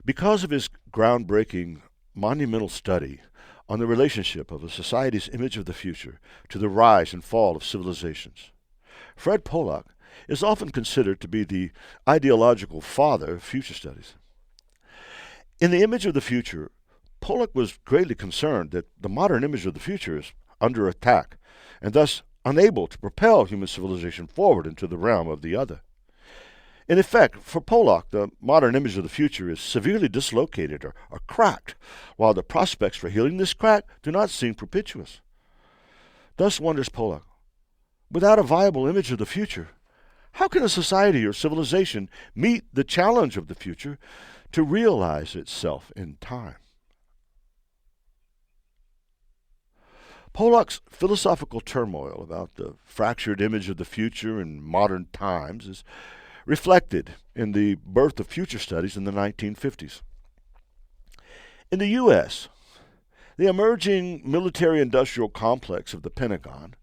Because of his groundbreaking, monumental study on the relationship of a society's image of the future to the rise and fall of civilizations, Fred Polak is often considered to be the ideological father of future studies. In the image of the future, Polak was greatly concerned that the modern image of the future is under attack and thus unable to propel human civilization forward into the realm of the other. In effect, for Polak, the modern image of the future is severely dislocated or cracked, while the prospects for healing this crack do not seem propitious. Thus wonders Polak, without a viable image of the future, how can a society or civilization meet the challenge of the future to realize itself in time? Polak's philosophical turmoil about the fractured image of the future in modern times is reflected in the birth of future studies in the 1950s. In the U.S., the emerging military-industrial complex of the Pentagon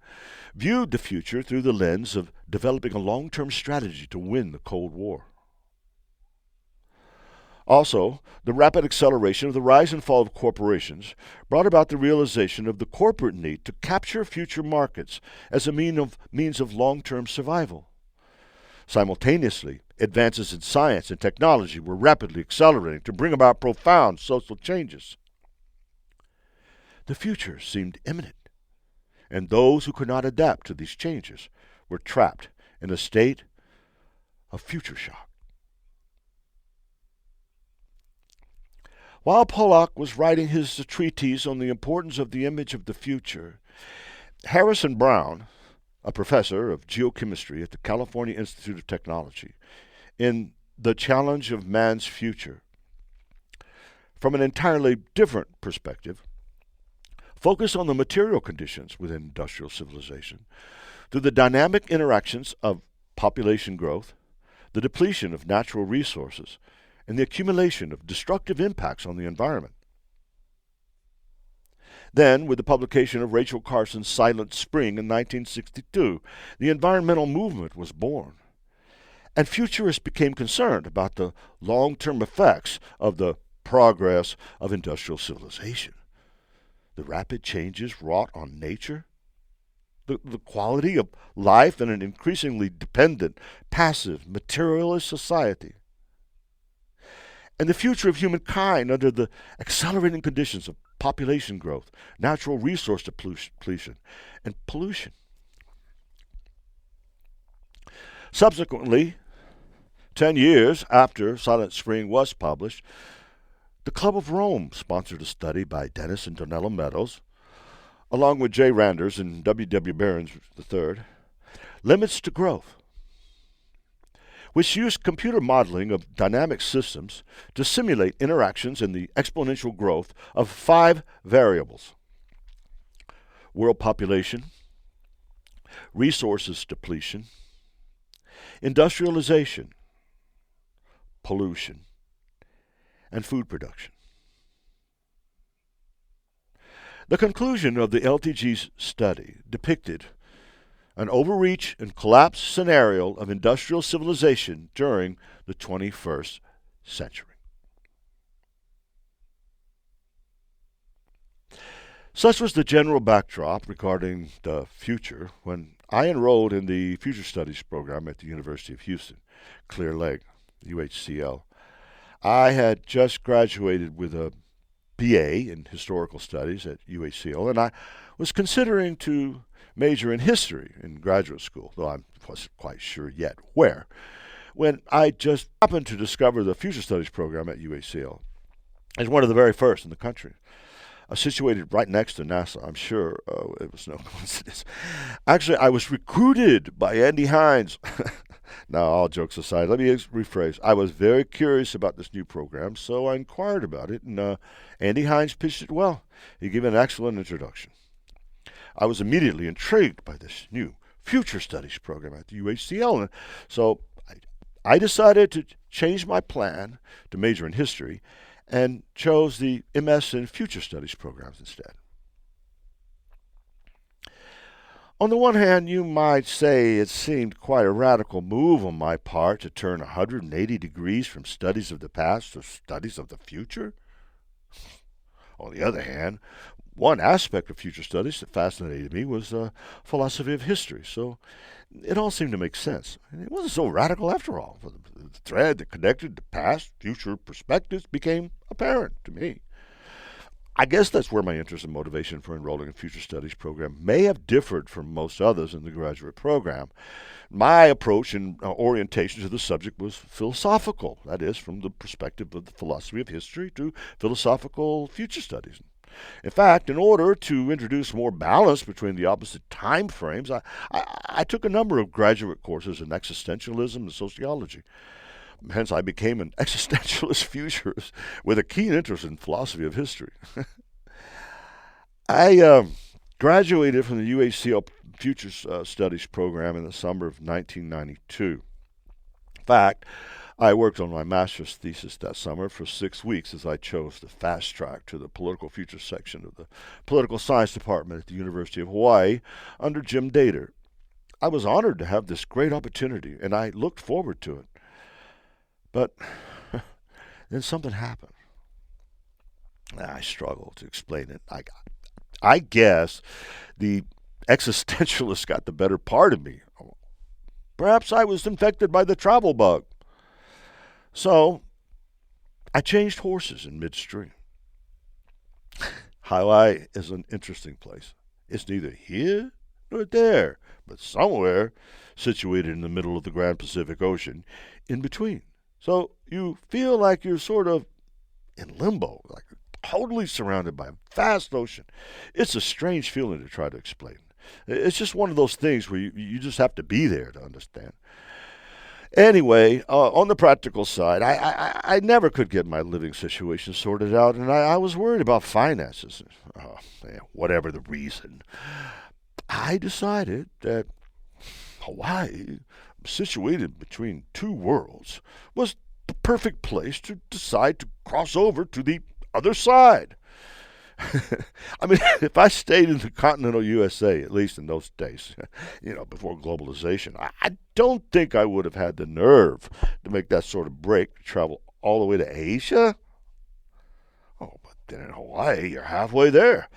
viewed the future through the lens of developing a long-term strategy to win the Cold War. Also, the rapid acceleration of the rise and fall of corporations brought about the realization of the corporate need to capture future markets as a means of long-term survival. Simultaneously, advances in science and technology were rapidly accelerating to bring about profound social changes. The future seemed imminent, and those who could not adapt to these changes were trapped in a state of future shock. While Polak was writing his treatise on the importance of the image of the future, Harrison Brown, a professor of geochemistry at the California Institute of Technology, in The Challenge of Man's Future, from an entirely different perspective, focused on the material conditions within industrial civilization through the dynamic interactions of population growth, the depletion of natural resources, and the accumulation of destructive impacts on the environment. Then, with the publication of Rachel Carson's Silent Spring in 1962, the environmental movement was born. And futurists became concerned about the long-term effects of the progress of industrial civilization. The rapid changes wrought on nature, the quality of life in an increasingly dependent, passive, materialist society, and the future of humankind under the accelerating conditions of population growth, natural resource depletion, and pollution. Subsequently, 10 years after Silent Spring was published, the Club of Rome sponsored a study by Dennis and Donella Meadows, along with Jay Randers and W. Behrens III, Limits to Growth, which used computer modeling of dynamic systems to simulate interactions in the exponential growth of 5 variables: world population, resources depletion, industrialization, pollution, and food production. The conclusion of the LTG's study depicted an overreach and collapse scenario of industrial civilization during the 21st century. Such was the general backdrop regarding the future when I enrolled in the Future Studies program at the University of Houston, Clear Lake, UHCL. I had just graduated with a BA in Historical Studies at UHCL, and I was considering to major in history in graduate school, though I wasn't quite sure yet where, when I just happened to discover the Future Studies program at UHCL as one of the very first in the country. Situated right next to NASA, I'm sure it was no coincidence. Actually, I was recruited by Andy Hines. Now, all jokes aside, let me rephrase. I was very curious about this new program, so I inquired about it, and Andy Hines pitched it well. He gave an excellent introduction. I was immediately intrigued by this new Future Studies program at the UHCL, and so I decided to change my plan to major in history and chose the MS in Future Studies programs instead. On the one hand, you might say it seemed quite a radical move on my part to turn 180 degrees from studies of the past to studies of the future. On the other hand, one aspect of future studies that fascinated me was philosophy of history, so it all seemed to make sense. And it wasn't so radical after all. The thread that connected the past, future perspectives became apparent to me. I guess that's where my interest and motivation for enrolling in future studies program may have differed from most others in the graduate program. My approach and orientation to the subject was philosophical, that is, from the perspective of the philosophy of history to philosophical future studies. In fact, in order to introduce more balance between the opposite time frames, I took a number of graduate courses in existentialism and sociology. Hence, I became an existentialist futurist with a keen interest in philosophy of history. I graduated from the UHCL Future Studies program in the summer of 1992. In fact, I worked on my master's thesis that summer for 6 weeks as I chose to fast track to the political futures section of the political science department at the University of Hawaii under Jim Dater. I was honored to have this great opportunity, and I looked forward to it. But then something happened. I struggle to explain it. I guess the existentialist got the better part of me. Perhaps I was infected by the travel bug. So I changed horses in midstream. Hawaii is an interesting place. It's neither here nor there, but somewhere situated in the middle of the Grand Pacific Ocean, in between. So you feel like you're sort of in limbo, like totally surrounded by a vast ocean. It's a strange feeling to try to explain. It's just one of those things where you just have to be there to understand. Anyway, on the practical side, I never could get my living situation sorted out, and I was worried about finances. Whatever the reason, I decided that Hawaii, situated between two worlds, was the perfect place to decide to cross over to the other side. I mean, if I stayed in the continental USA, at least in those days, before globalization, I don't think I would have had the nerve to make that sort of break to travel all the way to Asia. Oh, but then in Hawaii, you're halfway there.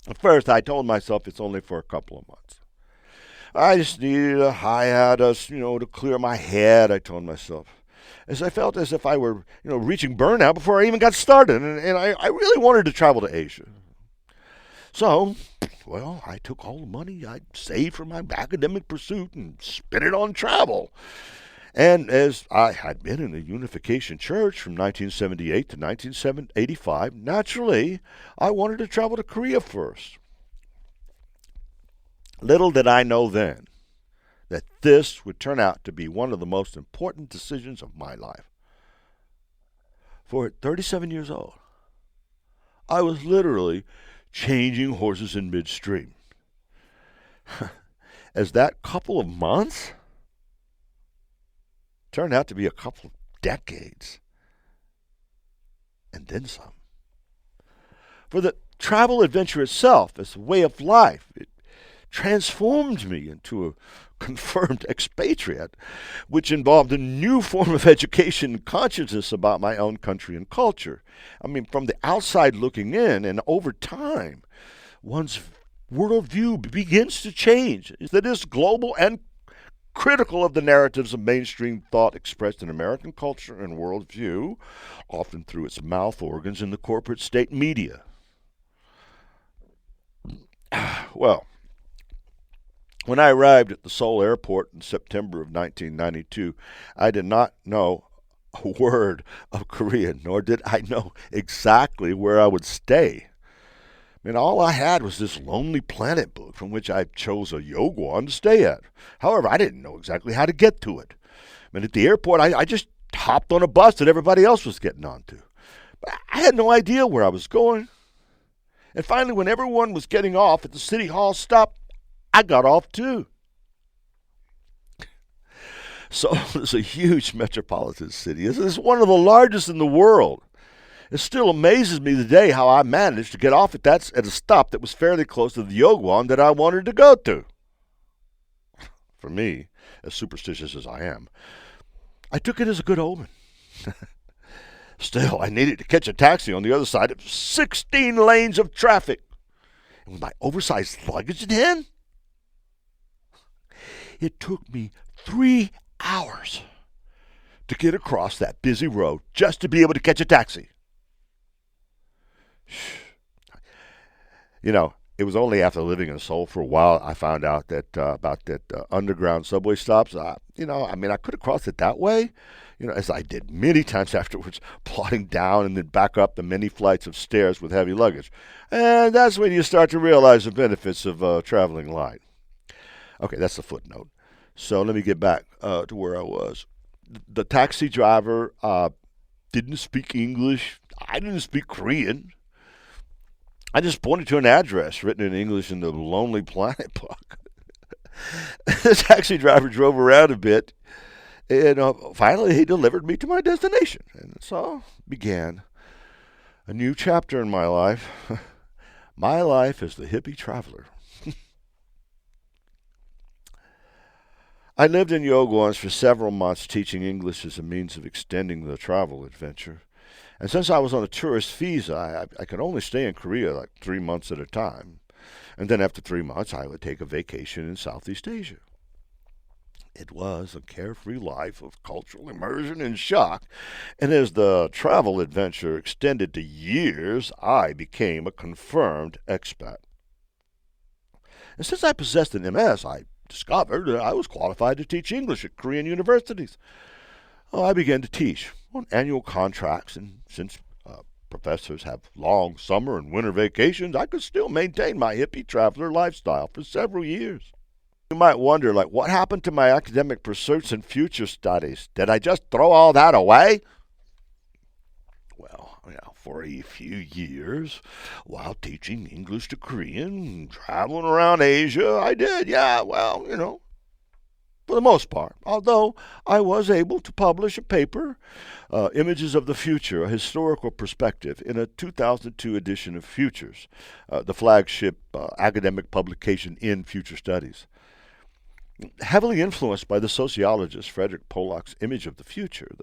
At first, I told myself it's only for a couple of months. I just needed a hiatus, to clear my head, I told myself. As I felt as if I were, reaching burnout before I even got started, and I really wanted to travel to Asia. So, I took all the money I'd saved from my academic pursuit and spent it on travel. And as I had been in the Unification Church from 1978 to 1985, naturally, I wanted to travel to Korea first. Little did I know then that this would turn out to be one of the most important decisions of my life. For at 37 years old, I was literally changing horses in midstream. As that couple of months turned out to be a couple of decades, and then some. For the travel adventure itself as a way of life, it transformed me into a confirmed expatriate, which involved a new form of education and consciousness about my own country and culture. I mean, from the outside looking in, and over time, one's worldview begins to change. That is global and critical of the narratives of mainstream thought expressed in American culture and worldview, often through its mouth organs in the corporate state media. Well, when I arrived at the Seoul airport in September of 1992, I did not know a word of Korean, nor did I know exactly where I would stay. I mean, all I had was this Lonely Planet book from which I chose a yogwon to stay at. However, I didn't know exactly how to get to it. I mean, at the airport, I just hopped on a bus that everybody else was getting onto. But I had no idea where I was going. And finally, when everyone was getting off at the City Hall stop, I got off too. Seoul is a huge metropolitan city. It's one of the largest in the world. It still amazes me today how I managed to get off at a stop that was fairly close to the Yogwan that I wanted to go to. For me, as superstitious as I am, I took it as a good omen. Still, I needed to catch a taxi on the other side of 16 lanes of traffic. And with my oversized luggage in hand, it took me 3 hours to get across that busy road just to be able to catch a taxi. You know, it was only after living in Seoul for a while I found out that about that underground subway stops. I could have crossed it that way, as I did many times afterwards, plodding down and then back up the many flights of stairs with heavy luggage. And that's when you start to realize the benefits of traveling light. Okay, that's the footnote. So let me get back to where I was. The taxi driver didn't speak English. I didn't speak Korean. I just pointed to an address written in English in the Lonely Planet book. The taxi driver drove around a bit, and finally he delivered me to my destination. And so began a new chapter in my life. My life as the hippie traveler. I lived in Yogwans for several months, teaching English as a means of extending the travel adventure. And since I was on a tourist visa, I could only stay in Korea like 3 months at a time. And then after 3 months, I would take a vacation in Southeast Asia. It was a carefree life of cultural immersion and shock. And as the travel adventure extended to years, I became a confirmed expat. And since I possessed an MS, I discovered that I was qualified to teach English at Korean universities. I began to teach on annual contracts, and since professors have long summer and winter vacations, I could still maintain my hippie traveler lifestyle for several years. You might wonder, what happened to my academic pursuits and future studies? Did I just throw all that away? Well, for a few years, while teaching English to Korean, traveling around Asia, I did, for the most part, although I was able to publish a paper, Images of the Future, a historical perspective, in a 2002 edition of Futures, the flagship academic publication in future studies. Heavily influenced by the sociologist Frederick Polak's Image of the Future,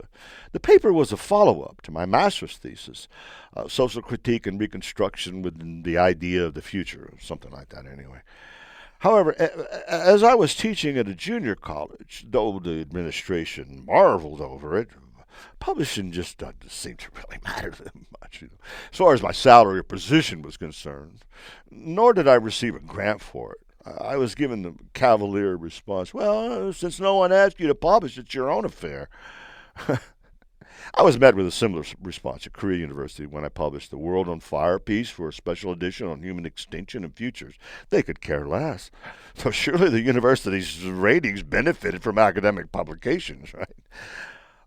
the paper was a follow-up to my master's thesis, Social Critique and Reconstruction within the Idea of the Future, something like that anyway. However, as I was teaching at a junior college, though the administration marveled over it, publishing just doesn't seem to really matter that much, as far as my salary or position was concerned. Nor did I receive a grant for it. I was given the cavalier response, well, since no one asked you to publish, it's your own affair. I was met with a similar response at Korea University when I published The World on Fire piece for a special edition on human extinction and futures. They could care less. So surely the university's ratings benefited from academic publications, right?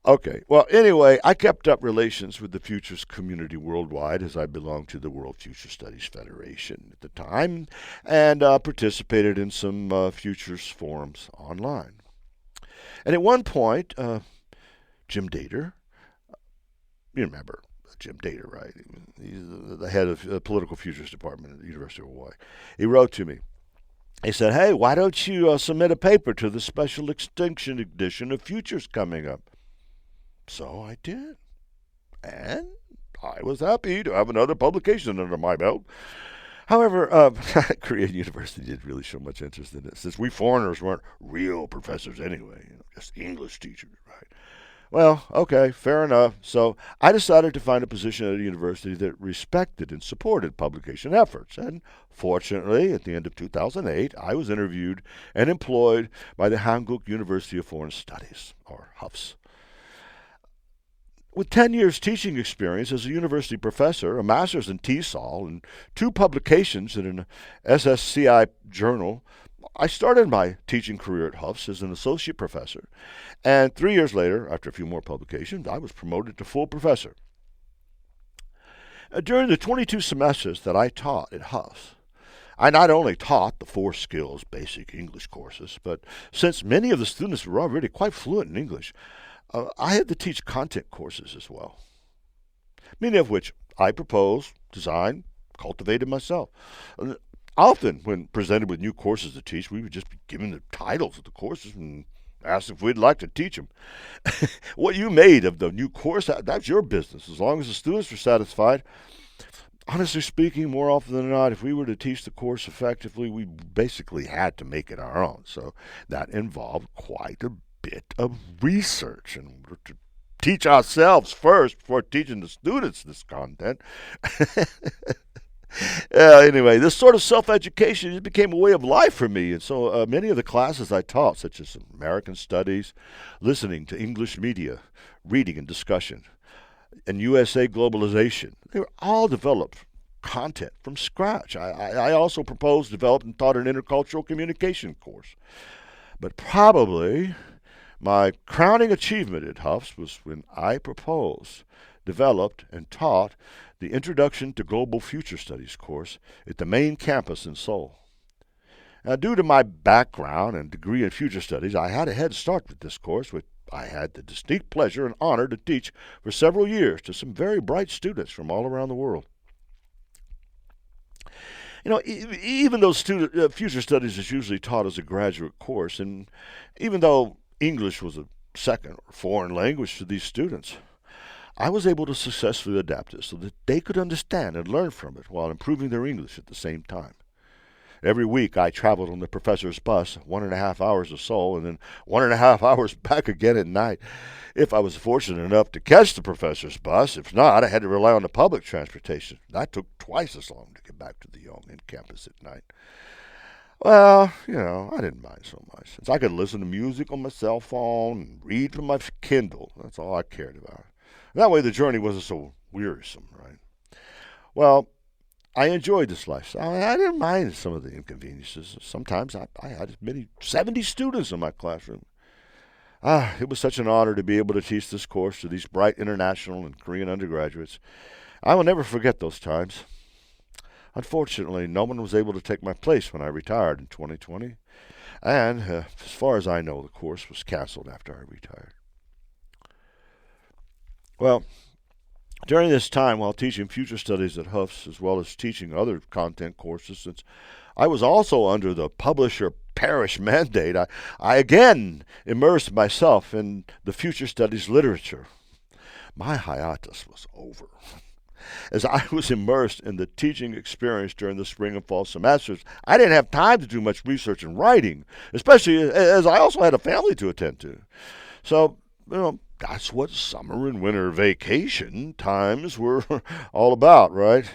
Okay, well, anyway, I kept up relations with the Futures community worldwide as I belonged to the World Future Studies Federation at the time and participated in some Futures forums online. And at one point, Jim Dater, you remember Jim Dater, right? He's the head of the Political Futures Department at the University of Hawaii. He wrote to me. He said, hey, why don't you submit a paper to the special extinction edition of Futures coming up? So I did. And I was happy to have another publication under my belt. However, Korean University didn't really show much interest in it, since we foreigners weren't real professors anyway, just English teachers, right? Well, okay, fair enough. So I decided to find a position at a university that respected and supported publication efforts. And fortunately, at the end of 2008, I was interviewed and employed by the Hanguk University of Foreign Studies, or HUFS. With 10 years teaching experience as a university professor, a master's in TESOL, and 2 publications in an SSCI journal, I started my teaching career at Tufts as an associate professor, and 3 years later, after a few more publications, I was promoted to full professor. During the 22 semesters that I taught at Tufts, I not only taught the 4 skills basic English courses, but since many of the students were already quite fluent in English, I had to teach content courses as well. many of which I proposed, designed, cultivated myself. And often, when presented with new courses to teach, we would just be given the titles of the courses and asked if we'd like to teach them. What you made of the new course, that's your business. As long as the students were satisfied, honestly speaking, more often than not, if we were to teach the course effectively, we basically had to make it our own. So that involved quite a bit of research in order to teach ourselves first before teaching the students this content. Anyway, this sort of self-education just became a way of life for me. And so many of the classes I taught, such as American Studies, listening to English media, reading and discussion, and USA Globalization, they were all developed content from scratch. I also proposed, developed, and taught an intercultural communication course. But probably my crowning achievement at Tufts was when I proposed, developed, and taught the Introduction to Global Future Studies course at the main campus in Seoul. Now, due to my background and degree in future studies, I had a head start with this course, which I had the distinct pleasure and honor to teach for several years to some very bright students from all around the world. You know, even though future studies is usually taught as a graduate course, and even though English was a second or foreign language to these students, I was able to successfully adapt it so that they could understand and learn from it while improving their English at the same time. Every week I traveled on the professor's bus, 1.5 hours to Seoul, and then 1.5 hours back again at night. If I was fortunate enough to catch the professor's bus, if not, I had to rely on the public transportation. That took twice as long to get back to the Yongin campus at night. Well, I didn't mind so much, since I could listen to music on my cell phone and read from my Kindle. That's all I cared about. That way the journey wasn't so wearisome, right? Well, I enjoyed this lifestyle. I didn't mind some of the inconveniences. Sometimes I had as many 70 students in my classroom. It was such an honor to be able to teach this course to these bright international and Korean undergraduates. I will never forget those times. Unfortunately, no one was able to take my place when I retired in 2020. And as far as I know, the course was canceled after I retired. Well, during this time, while teaching future studies at Tufts, as well as teaching other content courses, since I was also under the publisher parish mandate, I again immersed myself in the future studies literature. My hiatus was over. As I was immersed in the teaching experience during the spring and fall semesters, I didn't have time to do much research and writing, especially as I also had a family to attend to. So, that's what summer and winter vacation times were all about, right?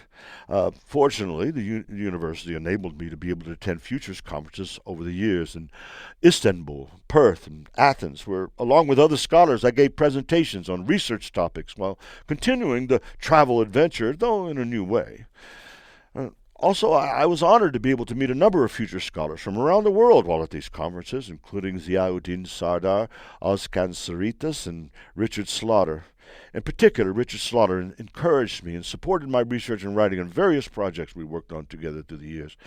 Fortunately, the university enabled me to be able to attend futures conferences over the years in Istanbul, Perth, and Athens, where, along with other scholars, I gave presentations on research topics while continuing the travel adventure, though in a new way. Also, I was honored to be able to meet a number of future scholars from around the world while at these conferences, including Ziauddin Sardar, Özkan Saritas, and Richard Slaughter. In particular, Richard Slaughter encouraged me and supported my research and writing on various projects we worked on together through the years,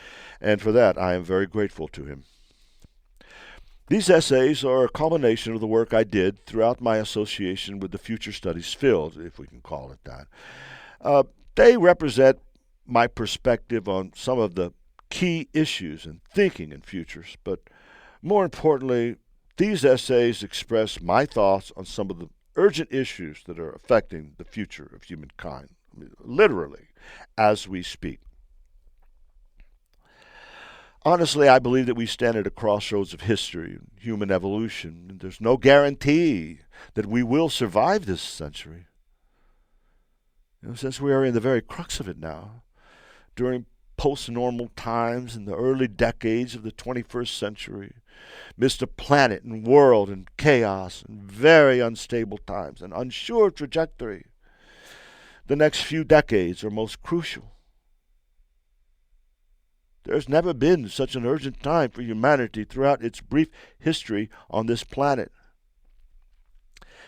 and for that I am very grateful to him. These essays are a culmination of the work I did throughout my association with the future studies field, if we can call it that. They represent my perspective on some of the key issues in thinking in futures, but more importantly, these essays express my thoughts on some of the urgent issues that are affecting the future of humankind, literally, as we speak. Honestly, I believe that we stand at a crossroads of history and human evolution, and there's no guarantee that we will survive this century. Since we are in the very crux of it now, during post-normal times in the early decades of the 21st century, midst a planet and world in chaos and very unstable times, an unsure trajectory, the next few decades are most crucial. There's never been such an urgent time for humanity throughout its brief history on this planet.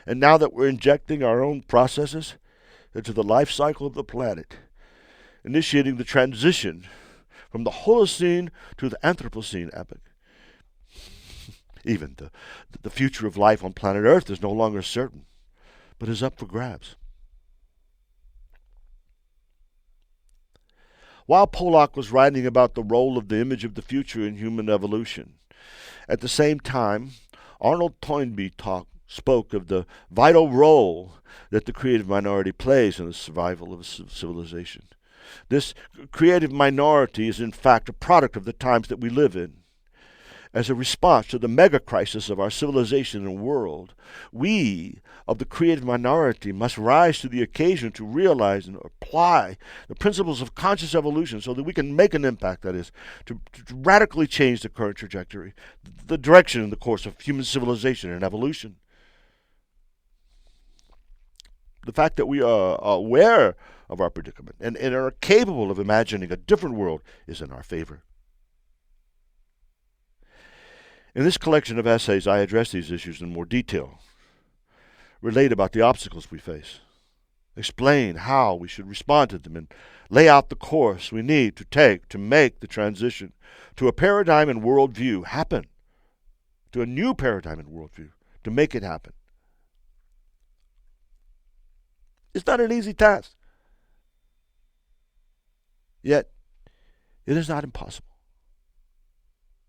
And now that we're injecting our own processes into the life cycle of the planet, initiating the transition from the Holocene to the Anthropocene epoch. Even the future of life on planet Earth is no longer certain, but is up for grabs. while Polak was writing about the role of the image of the future in human evolution. At the same time, Arnold Toynbee spoke of the vital role that the creative minority plays in the survival of civilization. This creative minority is in fact a product of the times that we live in. As a response to the mega crisis of our civilization and world, we of the creative minority must rise to the occasion to realize and apply the principles of conscious evolution so that we can make an impact, that is, to radically change the current trajectory, the direction and the course of human civilization and evolution. The fact that we are aware of our predicament and are capable of imagining a different world is in our favor. In this collection of essays, I address these issues in more detail, relate about the obstacles we face, explain how we should respond to them, and lay out the course we need to take to make the transition to a paradigm and worldview happen, to a new paradigm and worldview, to make it happen. It's not an easy task, yet it is not impossible.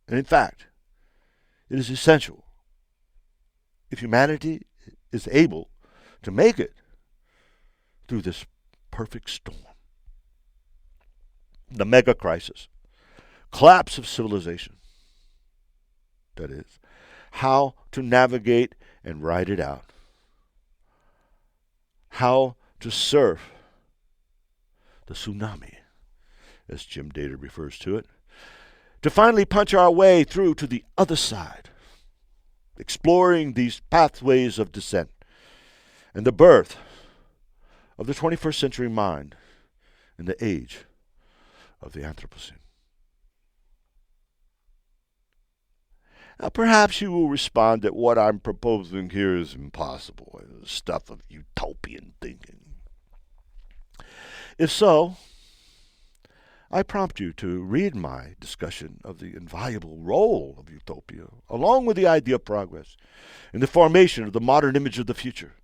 And in fact, it is essential if humanity is able to make it through this perfect storm. The mega crisis, collapse of civilization, that is, how to navigate and ride it out, how to surf the tsunami, as Jim Dater refers to it, to finally punch our way through to the other side, exploring these pathways of descent and the birth of the 21st century mind in the age of the Anthropocene. Now, perhaps you will respond that what I'm proposing here is impossible, stuff of utopian thinking. If so, I prompt you to read my discussion of the invaluable role of utopia, along with the idea of progress, in the formation of the modern image of the future,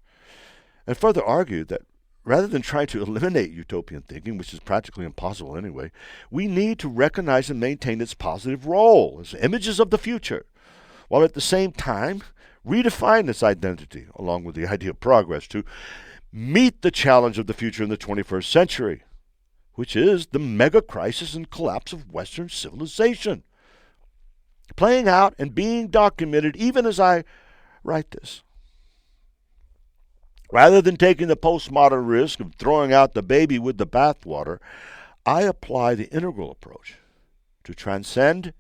and further argue that rather than trying to eliminate utopian thinking, which is practically impossible anyway, we need to recognize and maintain its positive role as images of the future, while at the same time redefine its identity, along with the idea of progress, to meet the challenge of the future in the 21st century, which is the mega crisis and collapse of Western civilization, playing out and being documented even as I write this. Rather than taking the postmodern risk of throwing out the baby with the bathwater, I apply the integral approach to transcend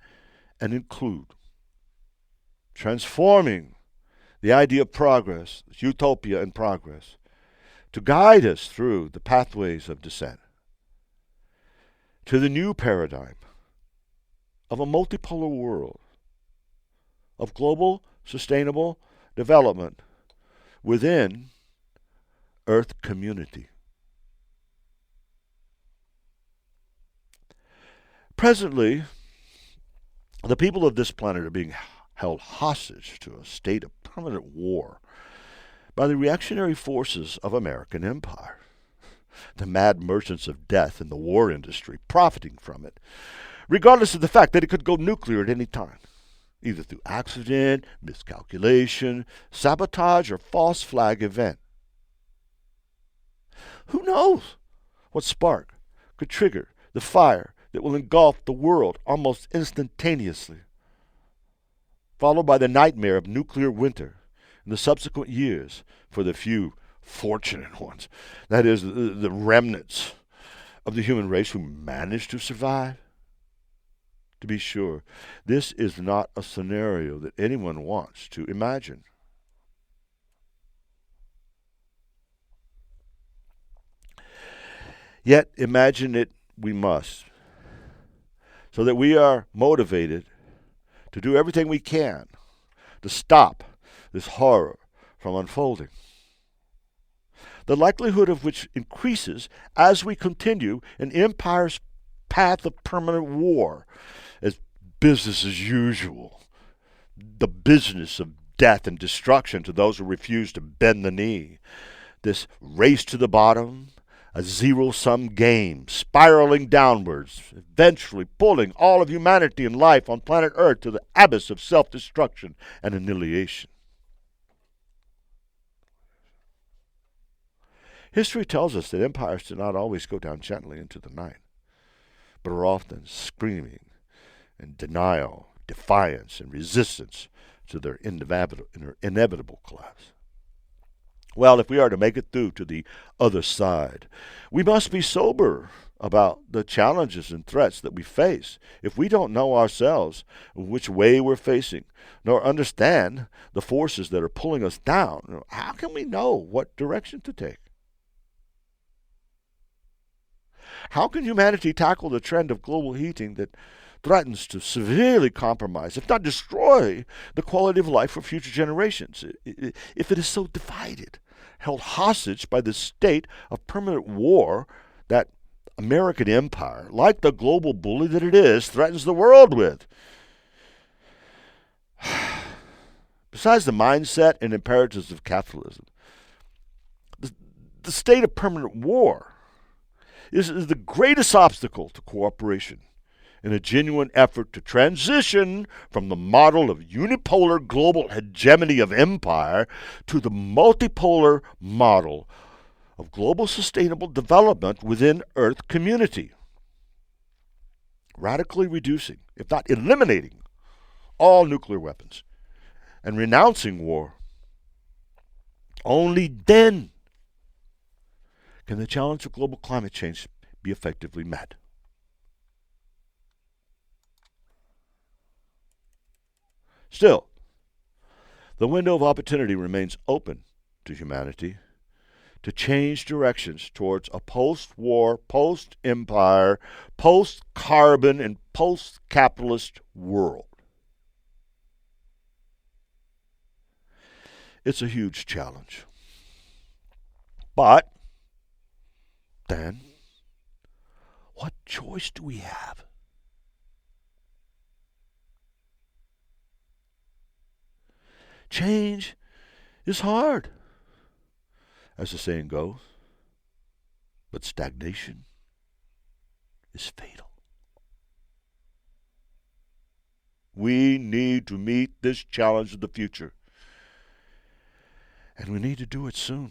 and include, transforming the idea of progress, utopia and progress, to guide us through the pathways of descent to the new paradigm of a multipolar world, of global sustainable development within Earth community. Presently, the people of this planet are being held hostage to a state of permanent war by the reactionary forces of American empire, the mad merchants of death in the war industry profiting from it, regardless of the fact that it could go nuclear at any time, either through accident, miscalculation, sabotage, or false flag event. Who knows what spark could trigger the fire that will engulf the world almost instantaneously, followed by the nightmare of nuclear winter in the subsequent years for the few fortunate ones, that is, the remnants of the human race who managed to survive. To be sure, this is not a scenario that anyone wants to imagine. Yet imagine it we must, so that we are motivated to do everything we can to stop this horror from unfolding, the likelihood of which increases as we continue an empire's path of permanent war as business as usual, the business of death and destruction to those who refuse to bend the knee, this race to the bottom, A zero-sum game, spiraling downwards, eventually pulling all of humanity and life on planet Earth to the abyss of self-destruction and annihilation. History tells us that empires do not always go down gently into the night, but are often screaming in denial, defiance, and resistance to their inevitable collapse. Well, if we are to make it through to the other side, we must be sober about the challenges and threats that we face. If we don't know ourselves which way we're facing, nor understand the forces that are pulling us down, how can we know what direction to take? How can humanity tackle the trend of global heating that threatens to severely compromise, if not destroy, the quality of life for future generations, if it is so divided, held hostage by the state of permanent war that American empire, like the global bully that it is, threatens the world with? Besides the mindset and imperatives of capitalism, the state of permanent war is the greatest obstacle to cooperation in a genuine effort to transition from the model of unipolar global hegemony of empire to the multipolar model of global sustainable development within Earth community, radically reducing, if not eliminating, all nuclear weapons and renouncing war. Only then can the challenge of global climate change be effectively met. Still, the window of opportunity remains open to humanity to change directions towards a post-war, post-empire, post-carbon, and post-capitalist world. It's a huge challenge. But then, what choice do we have? Change is hard, as the saying goes, but stagnation is fatal. We need to meet this challenge of the future, and we need to do it soon.